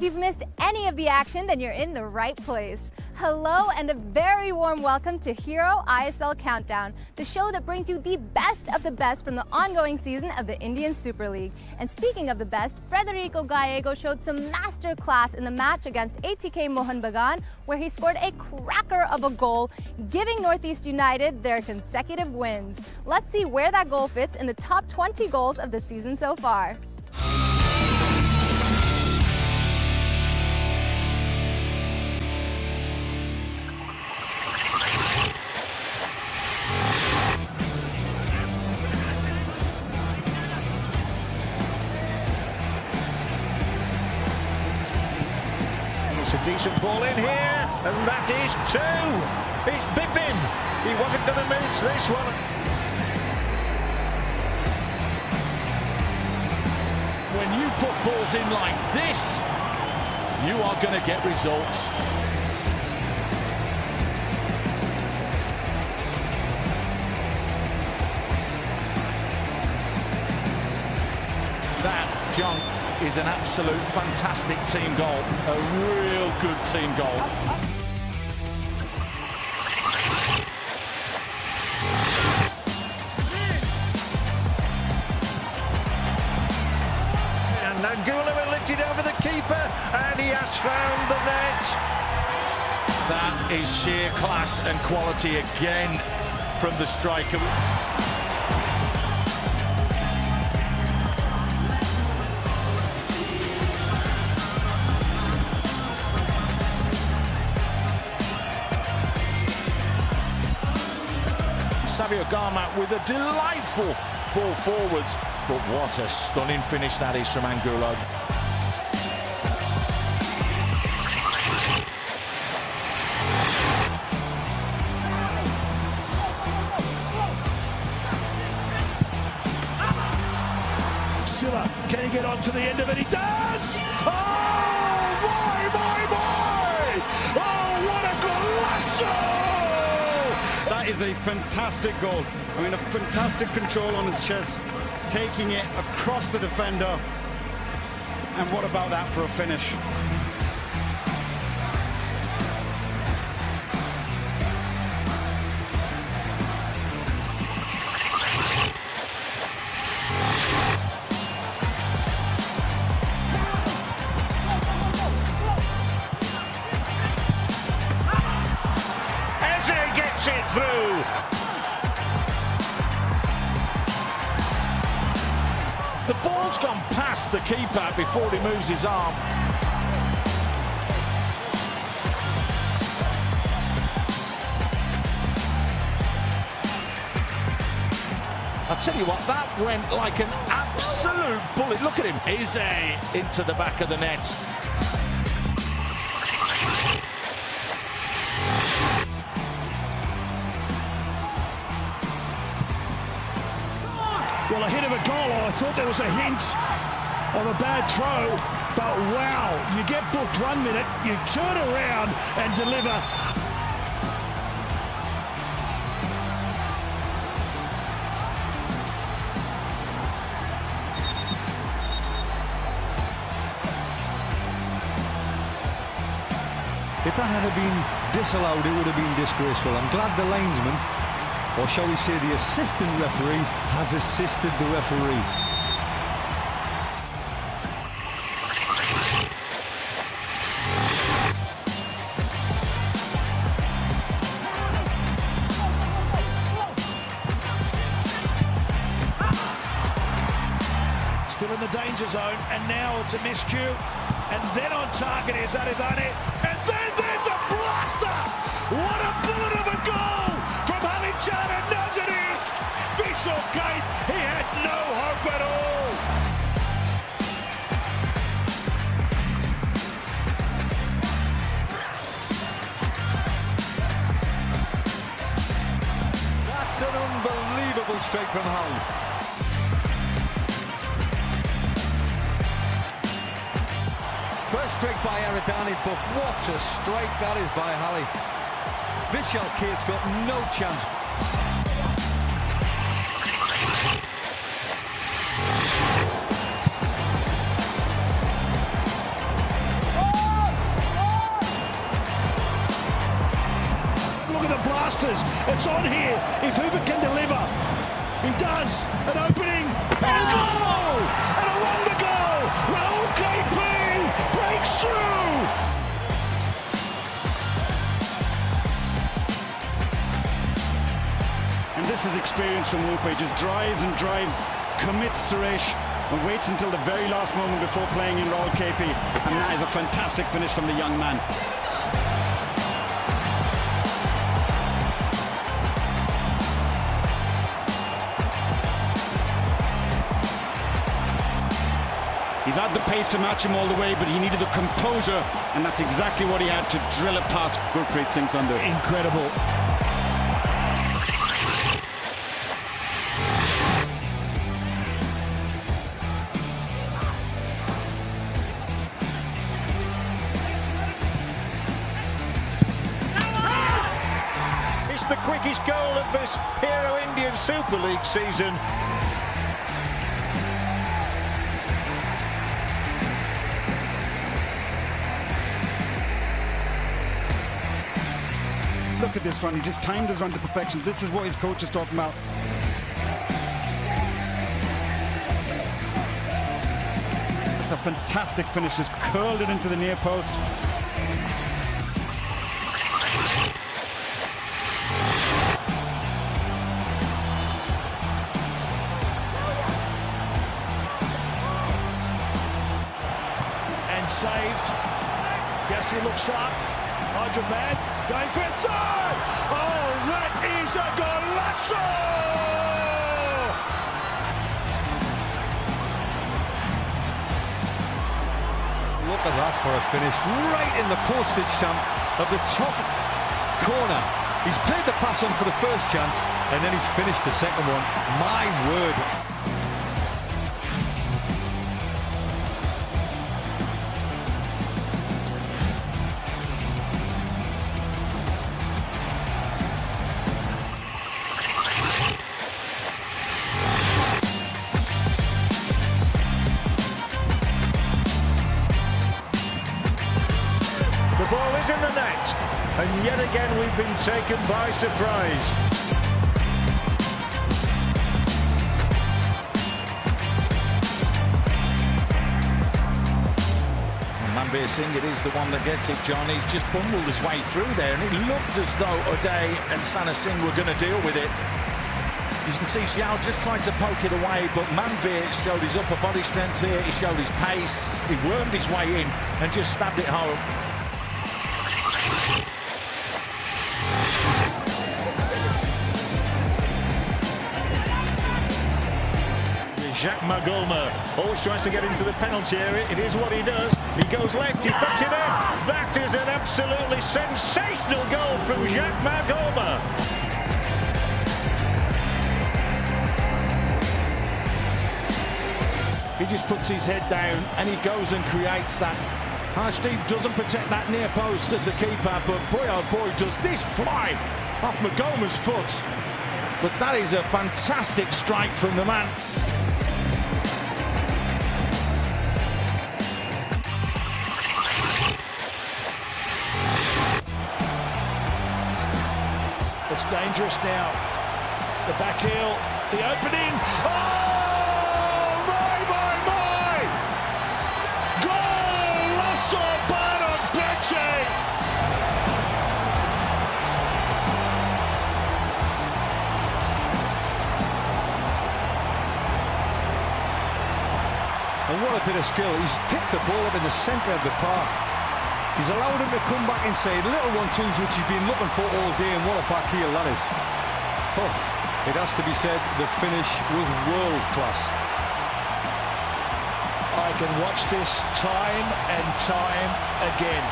you've missed any of the action, then you're in the right place. Hello and a very warm welcome to Hero ISL Countdown, the show that brings you the best of the best from the ongoing season of the Indian Super League. And speaking of the best, Federico Gallego showed some master class in the match against ATK Mohun Bagan, where he scored a cracker of a goal, giving Northeast United their consecutive wins. Let's see where that goal fits in the top 20 goals of the season so far. A decent ball in here, and that is two. It's Bippin. He wasn't going to miss this one. When you put balls in like this, you are going to get results. That jump is an absolute fantastic team goal, a real good team goal. And Nangula will lift it over the keeper, and he has found the net. That is sheer class and quality again from the striker. Savio Garmat with a delightful ball forwards, but what a stunning finish that is from Angulo. Silla, can he get onto the end of it? He does! Oh, my! Oh, what a golazo! That is a fantastic goal. I mean, a fantastic control on his chest, taking it across the defender. And what about that for a finish? It through. The ball's gone past the keeper before he moves his arm. I'll tell you what, that went like an absolute bullet. Look at him, Eze into the back of the net. Well, ahead of a goal, I thought there was a hint of a bad throw, but wow, you get booked 1 minute, you turn around and deliver. If that had been disallowed, it would have been disgraceful. I'm glad the linesman, or shall we say the assistant referee, has assisted the referee. Still in the danger zone, and now it's a miscue. And then on target is Adivane, and then there's a blaster! What a bullet of a goal from Halichan Nazari! Vishal Kate, he had no hope at all! That's an unbelievable strike from Hull. First strike by Aradani, but what a strike that is by Halley. Vishal Kate's got no chance. blasters. It's on here if Hoover can deliver. He does. An opening and a goal! And a wonder goal! Raul KP breaks through! And this is experience from Lupe. He just drives and drives, commits Suresh, and waits until the very last moment before playing in Raul KP. And that is a fantastic finish from the young man. He's had the pace to match him all the way, but he needed the composure, and that's exactly what he had to drill it past Gurpreet Singh Sandhu. Incredible. It's the quickest goal of this Hero Indian Super League season. Look at this run, he just timed his run to perfection. This is what his coach is talking about. It's a fantastic finish, just curled it into the near post. And saved. Gassi looks up. Hyderabad going for a third! Oh, that is a golazo! Look at that for a finish, right in the postage stamp of the top corner. He's played the pass on for the first chance, and then he's finished the second one. My word. The ball is in the net, and yet again we've been taken by surprise. Manveer Singh, it is the one that gets it, John. He's just bundled his way through there, and it looked as though O'Day and Sana Singh were going to deal with it. You can see Xiao just tried to poke it away, but Manveer showed his upper body strength here, he showed his pace, he wormed his way in and just stabbed it home. Jacques Magulma always tries to get into the penalty area. It is what he does. He goes left, he puts it in. That is an absolutely sensational goal from Jacques Magulma. He just puts his head down and he goes and creates that. Harshdeep doesn't protect that near post as a keeper, but boy oh boy does this fly off Magulma's foot. But that is a fantastic strike from the man. It's dangerous now. The back heel, the opening. Oh, my! Golazo para Beche! And what a bit of skill. He's picked the ball up in the centre of the park. He's allowed him to come back inside. Little 1-2s which he's been looking for all day, and what a back heel that is. Oh, it has to be said, the finish was world class. I can watch this time and time again.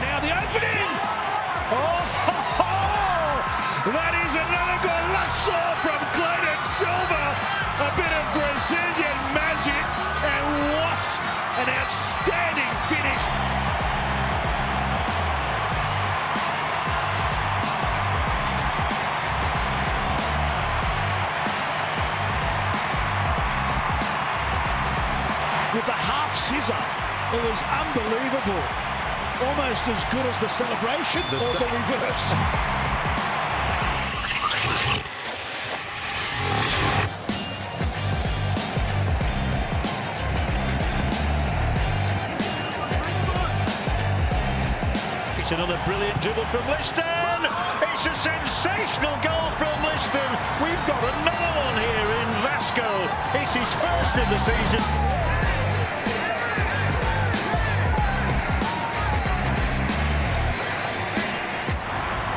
Now the opening! Oh, that is another golazo from Clayton Silva. A bit of Brazilian magic, and what an outstanding finish. scissor. It was unbelievable. Almost as good as the celebration or the reverse. It's another brilliant dribble from Liston. It's a sensational goal from Liston. We've got another one here in Vasco. It's his first in the season.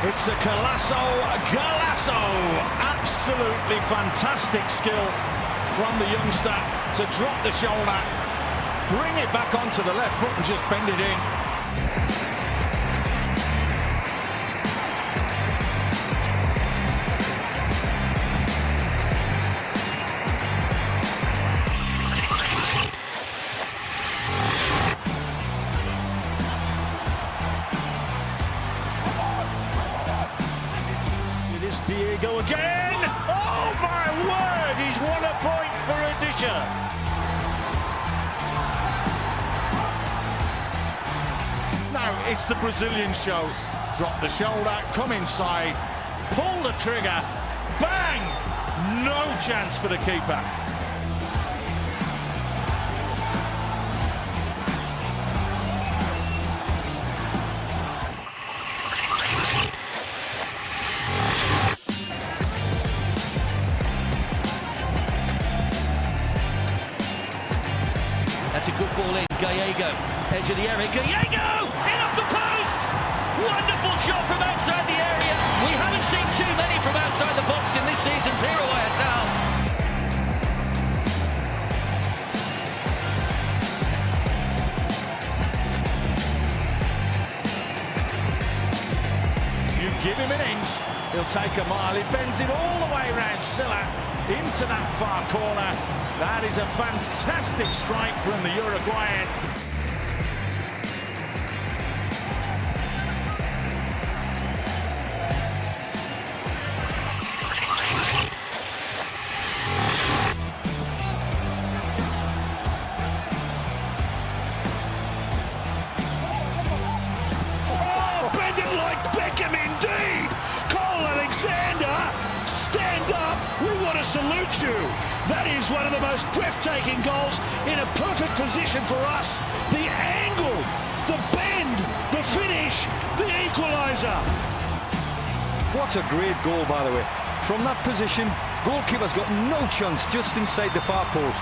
It's a Golasso. Absolutely fantastic skill from the youngster to drop the shoulder, bring it back onto the left foot and just bend it in. Diego again! Oh my word! He's won a point for Eesha. Now it's the Brazilian show. Drop the shoulder, come inside, pull the trigger, bang! No chance for the keeper. That's a good ball in. Gallego, edge of the area. Gallego! In off the post! Wonderful shot from outside the area. We haven't seen too many from outside the box in this season's Hero ISL. You give him an inch, he'll take a mile. He bends it all the way around Silla into that far corner. That is a fantastic strike from the Uruguayan. Oh, bend it like Beckham indeed. Cole Alexander, stand up. We want to salute you. That is one of the most breathtaking goals in a perfect position for us. The angle, the bend, the finish, the equaliser. What a great goal, by the way. From that position, goalkeeper's got no chance just inside the far post.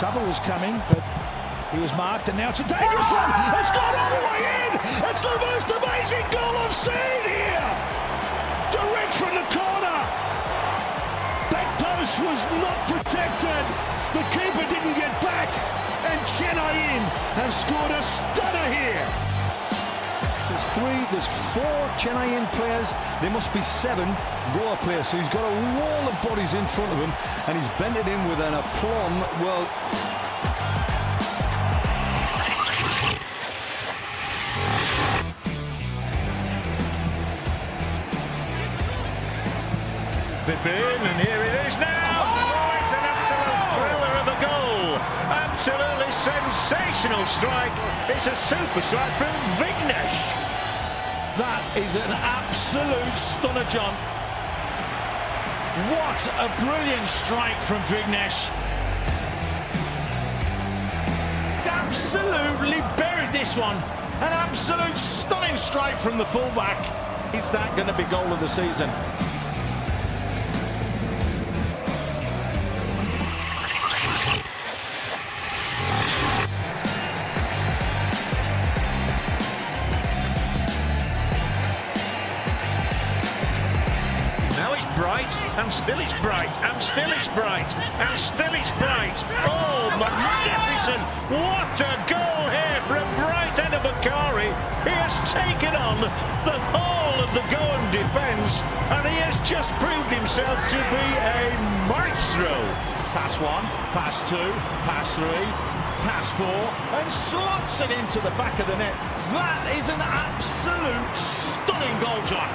Trouble was coming, but he was marked, and now it's a dangerous one. It's gone all the way in. It's the most amazing goal I've seen here. Direct from the corner. Back post was not protected. The keeper didn't get back, and Chennai have scored a stunner here. There's four Chennai players. There must be 7 Goa players. So he's got a wall of bodies in front of him, and he's bent it in with an aplomb. Well, Bibin, and here it is now. Oh, it's an absolute thriller of a goal. Absolutely sensational strike. It's a super strike from Vignesh. That is an absolute stunner, John. What a brilliant strike from Vignesh. He's absolutely buried this one. An absolute stunning strike from the fullback. Is that going to be goal of the season? Bright, and still it's bright, and still it's bright, and still it's bright. Oh, magnificent! What a goal here from Bright and Bakari. He has taken on the whole of the Goan defence, and he has just proved himself to be a maestro. Pass 1, pass 2, pass 3, pass 4, and slots it into the back of the net. That is an absolute stunning goal, John.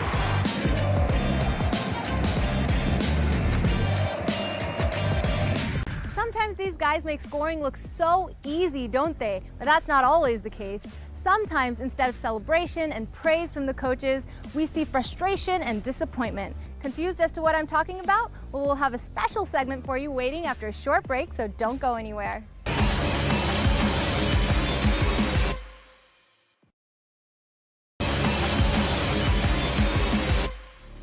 these guys make scoring look so easy, don't they? But that's not always the case. Sometimes, instead of celebration and praise from the coaches, we see frustration and disappointment. Confused as to what I'm talking about? Well, we'll have a special segment for you waiting after a short break, so don't go anywhere.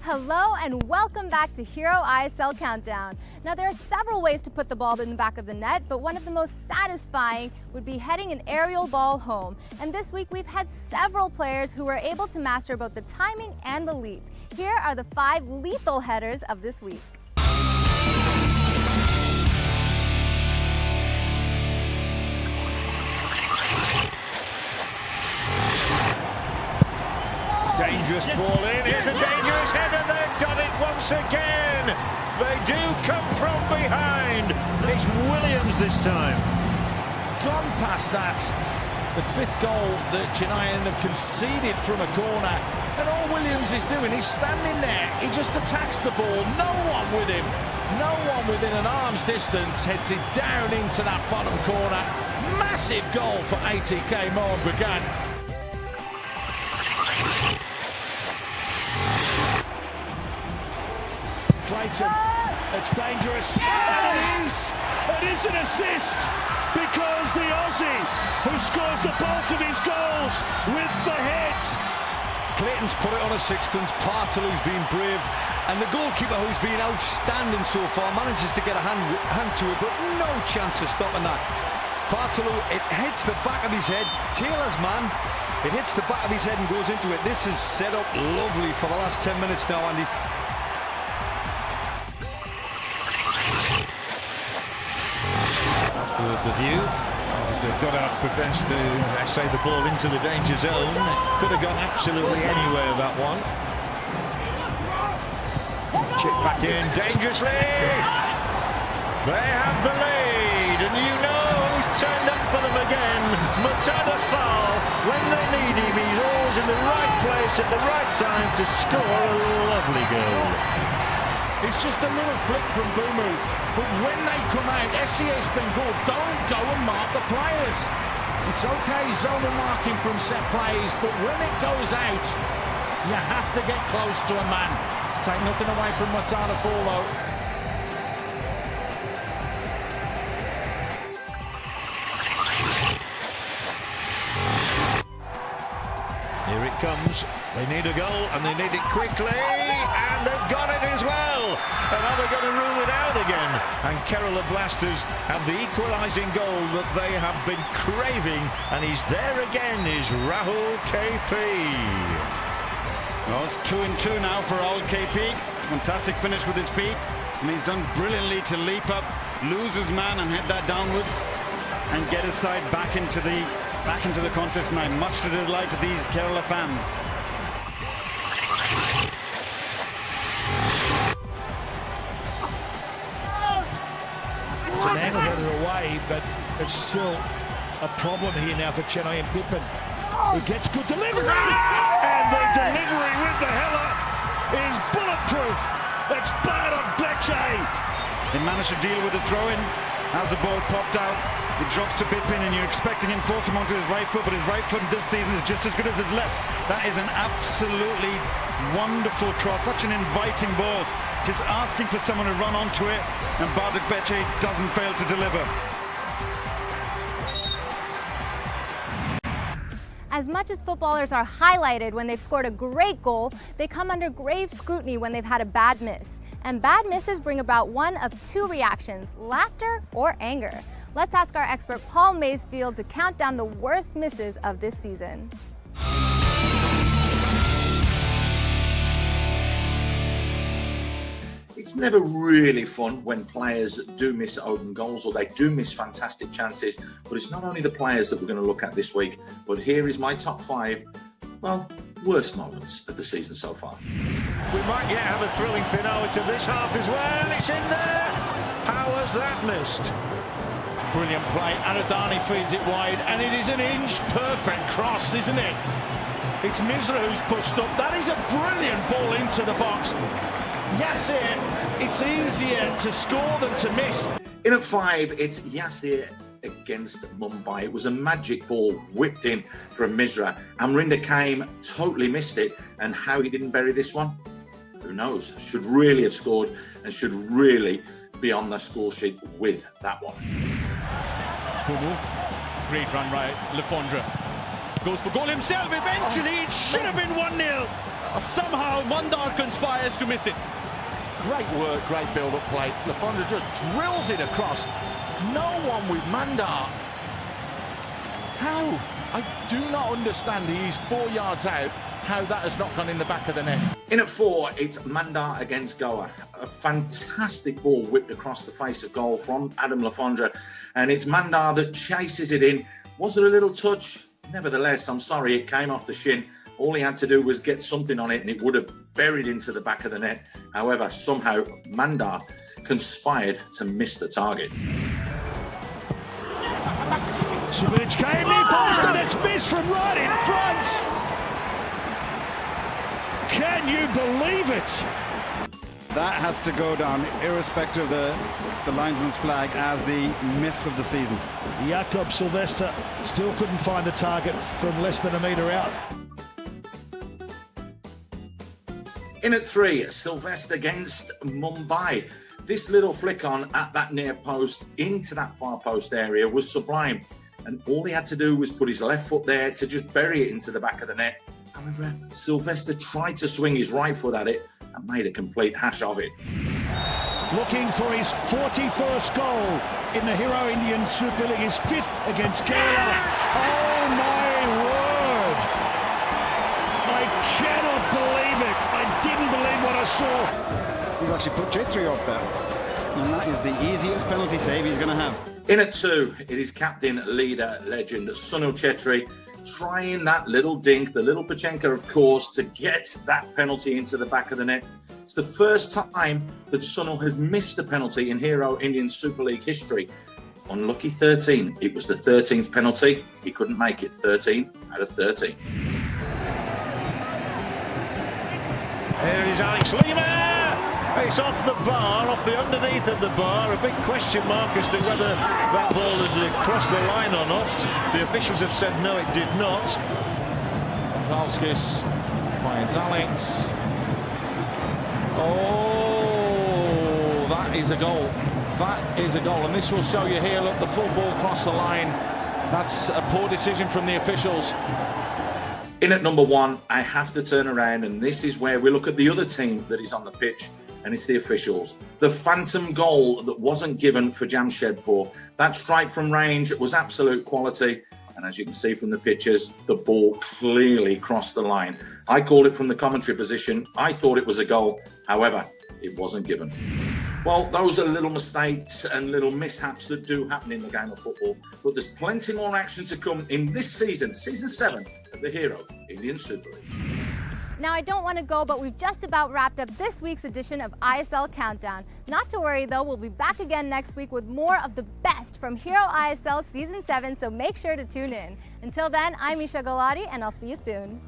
Hello and welcome back to Hero ISL Countdown. Now there are several ways to put the ball in the back of the net, but one of the most satisfying would be heading an aerial ball home. And this week we've had several players who were able to master both the timing and the leap. Here are the 5 lethal headers of this week. Dangerous ball in, here's a dangerous header, they've got it once again. They do come from behind. It's Williams this time. Gone past that. The 5th goal that Chennai have conceded from a corner. And all Williams is doing is standing there. He just attacks the ball. No one with him. No one within an arm's distance. Heads it down into that bottom corner. Massive goal for ATK Mohun Bagan. Clayton, it's dangerous. And it is an assist because the Aussie who scores the bulk of his goals with the head. Clayton's put it on a sixpence, Partalu's been brave, and the goalkeeper, who's been outstanding so far, manages to get a hand to it, but no chance of stopping that. Partalu, it hits the back of his head, Taylor's man, it hits the back of his head and goes into it. This is set up lovely for the last 10 minutes now, Andy. The view, as they've got out prevents the ball into the danger zone. Could have gone absolutely anywhere, that one. Chip back in dangerously. They have the lead, and you know who's turned up for them again. Mutada Fall. When they need him, he's always in the right place at the right time to score a lovely goal. It's just a little flick from Bumu. But when they come out, SCS Bengal don't go and mark the players. It's okay zonal marking from set plays, but when it goes out, you have to get close to a man. Take nothing away from Mutada Fall though. Here it comes. They need a goal and they need it quickly, and they've got it as well. And now they're going to rule it out again. And Kerala Blasters have the equalising goal that they have been craving, and he's there again, is Rahul KP. Well, it's 2-2 now for Rahul KP. Fantastic finish with his feet, and he's done brilliantly to leap up, lose his man and head that downwards and get his side back into the contest now, much to the delight of these Kerala fans. It's an angle header away, but it's still a problem here now for Chennai and Pippin, who gets good delivery, and the delivery with the heller is bulletproof. It's bad on Becce. They managed to deal with the throw-in as the ball popped out. It drops to Pippin, and you're expecting him to force him onto his right foot, but his right foot this season is just as good as his left. That is an absolutely wonderful cross, such an inviting ball. Just asking for someone to run onto it, and Bardik Becce doesn't fail to deliver. As much as footballers are highlighted when they've scored a great goal, they come under grave scrutiny when they've had a bad miss. And bad misses bring about one of 2 reactions, laughter or anger. Let's ask our expert Paul Maysfield to count down the worst misses of this season. It's never really fun when players do miss open goals or they do miss fantastic chances, but it's not only the players that we're going to look at this week, but here is my top 5, well, worst moments of the season so far. We might yet have a thrilling finale to this half as well. It's in there. How was that missed? Brilliant play. Anadani feeds it wide, and it is an inch perfect cross, isn't it? It's Misra who's pushed up. That is a brilliant ball into the box. Yasir, it's easier to score than to miss. In at 5, it's Yasir against Mumbai. It was a magic ball whipped in from Misra. Amrinder came, totally missed it, and how he didn't bury this one, who knows? Should really have scored and should really be on the score sheet with that one. Great run by Lafondra. Goes for goal himself eventually. It should have been 1-0. Somehow Mandar conspires to miss it. Great work, great build-up play. Lafondra just drills it across. No one with Mandar. How? I do not understand. He's 4 yards out. How that has not gone in the back of the net. In at 4, it's Mandar against Goa. A fantastic ball whipped across the face of goal from Adam Lafondra, and it's Mandar that chases it in. Was it a little touch? Nevertheless, I'm sorry, it came off the shin. All he had to do was get something on it and it would have buried into the back of the net. However, somehow Mandar conspired to miss the target. Subic came in post and it's missed from right in front. Can you believe it? That has to go down, irrespective of the linesman's flag, as the miss of the season. Jakob Sylvester still couldn't find the target from less than a metre out. In at 3, Sylvester against Mumbai. This little flick on at that near post into that far post area was sublime. And all he had to do was put his left foot there to just bury it into the back of the net. However, Sylvester tried to swing his right foot at it and made a complete hash of it. Looking for his 41st goal in the Hero Indian Super League, his 5th against Kerala. Oh my word! I cannot believe it. I didn't believe what I saw. He's actually put J3 off there. And that is the easiest penalty save he's going to have. In at 2, it is captain, leader, legend Sunil Chetri trying that little dink, the little Pachenka, of course, to get that penalty into the back of the net. It's the first time that Sunil has missed a penalty in Hero Indian Super League history. Unlucky 13. It was the 13th penalty. He couldn't make it. 13 out of 13. There is Alex Lima. It's off the bar, off the underneath of the bar. A big question mark as to whether that ball had crossed the line or not. The officials have said no, it did not. Valskis finds Alex. Oh, that is a goal. That is a goal. And this will show you here, look, the full ball crossed the line. That's a poor decision from the officials. In at number 1, I have to turn around, and this is where we look at the other team that is on the pitch, and it's the officials. The phantom goal that wasn't given for Jamshedpur. That strike from range was absolute quality, and as you can see from the pictures, the ball clearly crossed the line. I called it from the commentary position. I thought it was a goal. However, it wasn't given. Well, those are little mistakes and little mishaps that do happen in the game of football, but there's plenty more action to come in this season, season 7 of the Hero Indian Super League. Now, I don't want to go, but we've just about wrapped up this week's edition of ISL Countdown. Not to worry, though, we'll be back again next week with more of the best from Hero ISL Season 7, so make sure to tune in. Until then, I'm Eesha Gulati, and I'll see you soon.